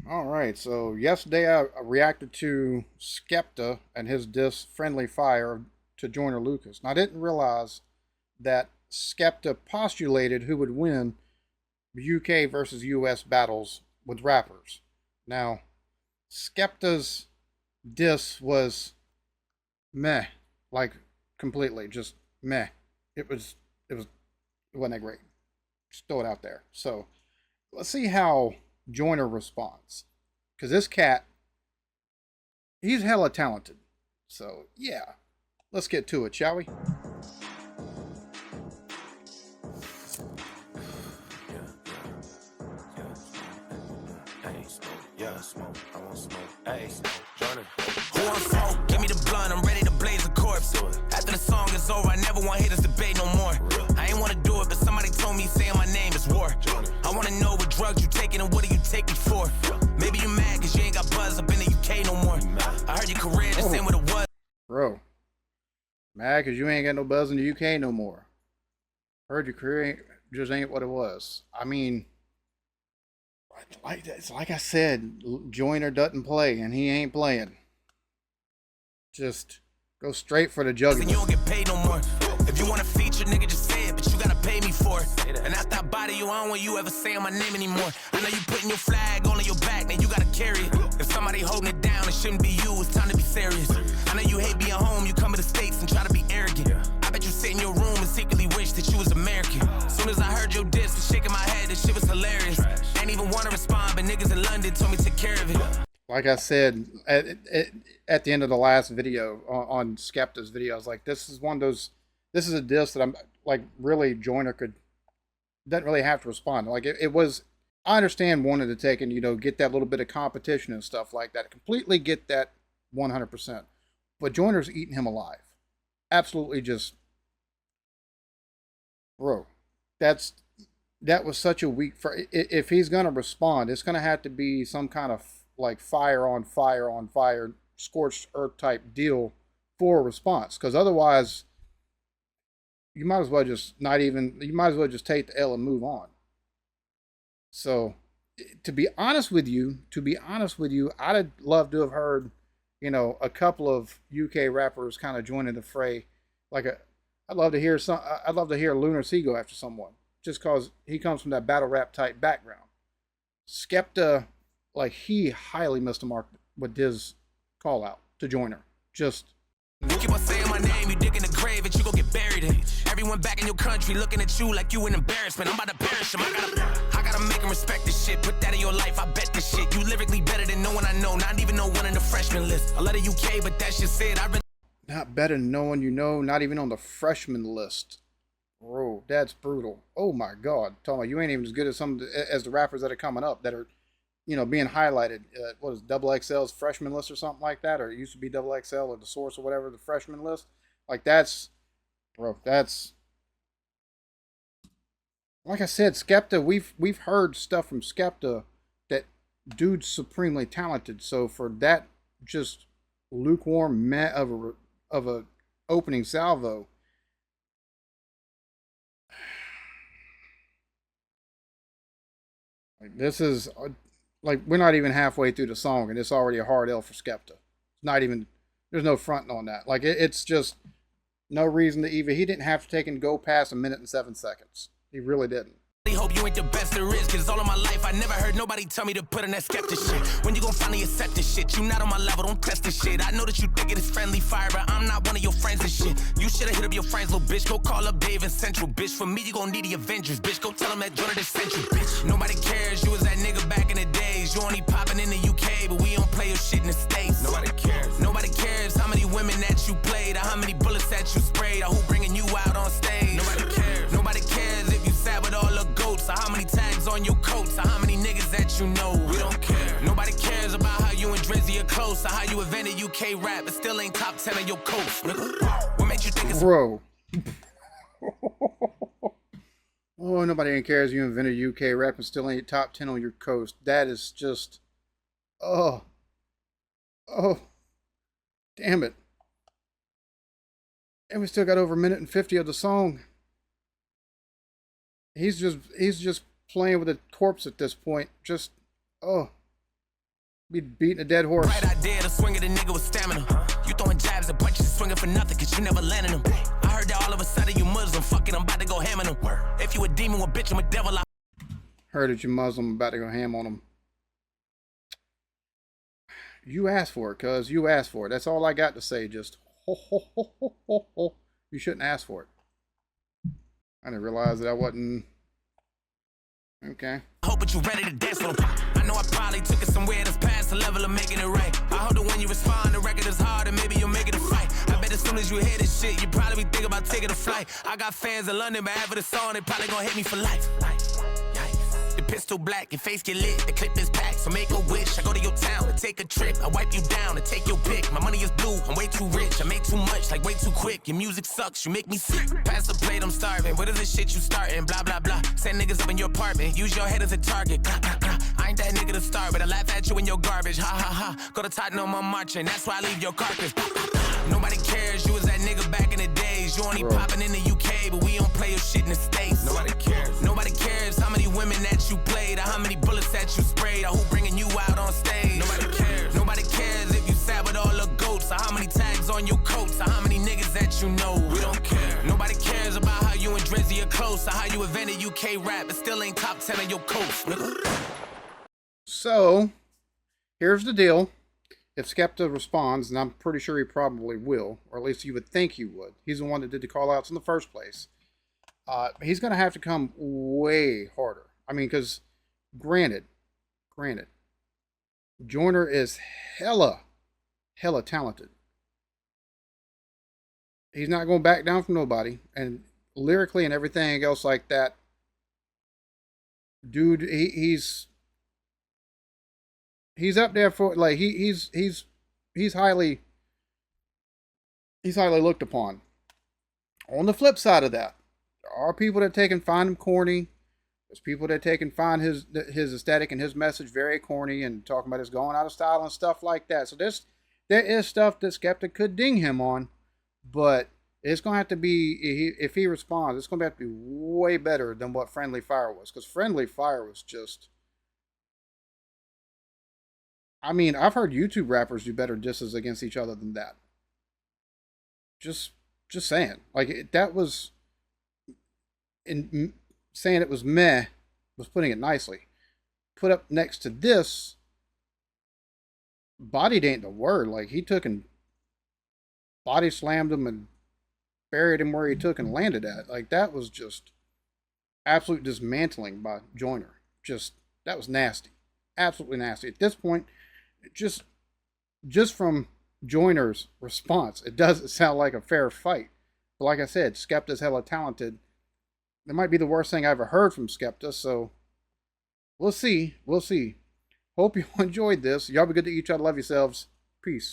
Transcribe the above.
All right, so yesterday I reacted to Skepta and his diss Friendly Fire to Joyner Lucas. And I didn't realize that Skepta postulated who would win UK versus US battles with rappers. Now, Skepta's diss was meh, like completely just meh. It wasn't that great. Just throw it out there. So let's see how Joyner responds. Because this cat, he's hella talented. So, yeah. Let's get to it, shall we? Who I'm for? Give me the blunt, I'm ready to blaze a corpse. After the song is over, I never want haters debate no more. I ain't wanna do it, but somebody told me saying my name is war. I wanna know what drugs you taking and what do you take me for? Maybe you mad cause you ain't got buzz up in the UK no more. I heard your career just ain't what it was. Bro, mad cause you ain't got no buzz in the UK no more. Heard your career just ain't what it was. I mean, it's like I said, Joyner doesn't play, and he ain't playing. Just go straight for the jugular. And you don't get paid no more. If you want a feature, nigga, just say it, but you gotta pay me for it. And after I body you, I don't want you ever saying my name anymore. I know you putting your flag on your back, now you gotta carry it. If somebody holding it down, it shouldn't be you, it's time to be serious. I know you hate being home, you come to the States and try to be arrogant. I bet you sit in your room and secretly wish that you was American. Soon as I heard your diss, was shaking my head, this shit was hilarious. Ain't even wanna respond, but niggas in London told me to take care of it. Like I said at the end of the last video on Skepta's video, I was like, this is one of those. This is a diss that I'm like, really Joyner doesn't really have to respond. Like it was. I understand wanting to take and get that little bit of competition and stuff like that. I completely get that 100%. But Joyner's eating him alive. Absolutely, just bro. That was such a weak. If he's gonna respond, it's gonna have to be some kind of like fire on fire on fire, scorched earth type deal for a response. Because otherwise, you might as well just not even. You might as well just take the L and move on. So, to be honest with you, I'd have loved to have heard, a couple of UK rappers kind of joining the fray. I'd love to hear I'd love to hear Lunar Sea go after someone, just cause he comes from that battle rap type background. Skepta, like, he highly missed the mark with his call out to Joyner. Just. You keep on saying my name, you dig in the grave and you gon' get buried in. Everyone back in your country looking at you like you an embarrassment. I'm about to perish him. I gotta make him respect this shit. Put that in your life, I bet this shit. You lyrically better than no one I know, not even no one in the freshman list. I love the UK, but that shit said I really. Not better than no one you know, not even on the freshman list. Bro, that's brutal. Oh my God. Talking about you ain't even as good as the rappers that are coming up that are, being highlighted. What is Double XL's freshman list or something like that? Or it used to be Double XL or the Source or whatever, the freshman list. Like that's, bro, that's. Like I said, Skepta, we've heard stuff from Skepta that dude's supremely talented. So for that just lukewarm meh of a opening salvo, like this is like we're not even halfway through the song and it's already a hard L for Skepta. It's not even. There's no fronting on that. Like it's just no reason to even. He didn't have to take and go past 1:07. He really didn't. Hope you ain't the best there is, cause all of my life I never heard nobody tell me to put in that Skepta shit. When you gon' finally accept this shit? You not on my level, don't test this shit. I know that you think it is friendly fire, but I'm not one of your friends and shit. You should've hit up your friends, little bitch. Go call up Dave and Central, bitch. For me, you gon' need the Avengers, bitch. Go tell them that Joyner just sent you, bitch. Nobody cares, you was that nigga back in the days. You only popping in the UK, but we don't play your shit in the States. Nobody cares. Nobody cares how many women that you played, or how many bullets that you sprayed, or who bringing you out on stage. Nobody cares. Nobody cares if you sat with all the goats, or how many tags on your coats, or how many niggas that you know. We don't care. Nobody cares about how you and Drizzy are close, or how you invented UK rap, but still ain't top 10 on your coast. What made you think it's bro? Oh, nobody cares you invented UK rap and still ain't top 10 on your coast. That is just, oh, damn it. And we still got over 1:50 of the song. He's just playing with a corpse at this point. Just, oh. Be beating a dead horse. Right idea to swing at a nigga with stamina. You throwing jabs and punches, swinging for nothing, cause you never landing them. I heard that all of a sudden you Muslim. Fuck it, I'm about to go ham on them. If you a demon, well, bitch, I'm a devil. Heard that you Muslim, about to go ham on them. You asked for it, cuz. You asked for it. That's all I got to say. Just ho, ho, ho, ho, ho, ho. You shouldn't ask for it. I didn't realize that I wasn't. Okay. I hope that you ready to dance for them. I know I probably took it somewhere that's past the level of making it right. I hope that when you respond, the record is hard and maybe you'll make it a fight. I bet as soon as you hear this shit, you probably be thinking about taking a flight. I got fans in London, but after the song, they probably gonna hit me for life. The pistol black, your face get lit, the clip is packed, so make a wish. I go to your town and take a trip, I wipe you down and take your pick. My money is blue, I'm way too rich, I make too much, like way too quick. Your music sucks, you make me sick. Pass the plate, I'm starving. What is this shit you starting? Blah, blah, blah. Send niggas up in your apartment, use your head as a target. Blah, blah, blah. I ain't that nigga to start, but I laugh at you in your garbage. Ha, ha, ha. Go to Tottenham, I'm marching, that's why I leave your carcass. Blah, blah, blah. Nobody cares, you was that nigga back in the days. You only popping in the UK, but we don't play your shit in the States. Nobody cares. Nobody cares how many women that you played, or how many bullets that you sprayed, or who bringing you out on stage. Nobody cares. Nobody cares if you sat with all the goats, or how many tags on your coats, or how many niggas that you know. We don't care. Nobody cares about how you and Drizzy are close, or how you invented UK rap, but still ain't top 10 on your coast. So, here's the deal. If Skepta responds, and I'm pretty sure he probably will, or at least you would think he would. He's the one that did the call-outs in the first place. He's going to have to come way harder. I mean, because granted, Joyner is hella talented. He's not going to back down from nobody. And lyrically and everything else like that, dude, he's up there for, like, he's highly looked upon. On the flip side of that, there are people that take and find him corny. There's people that take and find his aesthetic and his message very corny and talking about his going out of style and stuff like that. So there is stuff that Skepta could ding him on, but it's going to have to be, if he responds, it's going to have to be way better than what Friendly Fire was. Because Friendly Fire was just, I mean, I've heard YouTube rappers do better disses against each other than that. Just saying. Like, that was, in saying it was meh, was putting it nicely. Put up next to this, bodied ain't the word. Like, he took and body slammed him and buried him where he took and landed at. Like, that was just absolute dismantling by Joyner. That was nasty. Absolutely nasty. At this point, just from Joyner's response, it doesn't sound like a fair fight. But like I said, Skepta's hella talented. It might be the worst thing I ever heard from Skepta, so we'll see. Hope you enjoyed this. Y'all be good to each other. Love yourselves. Peace.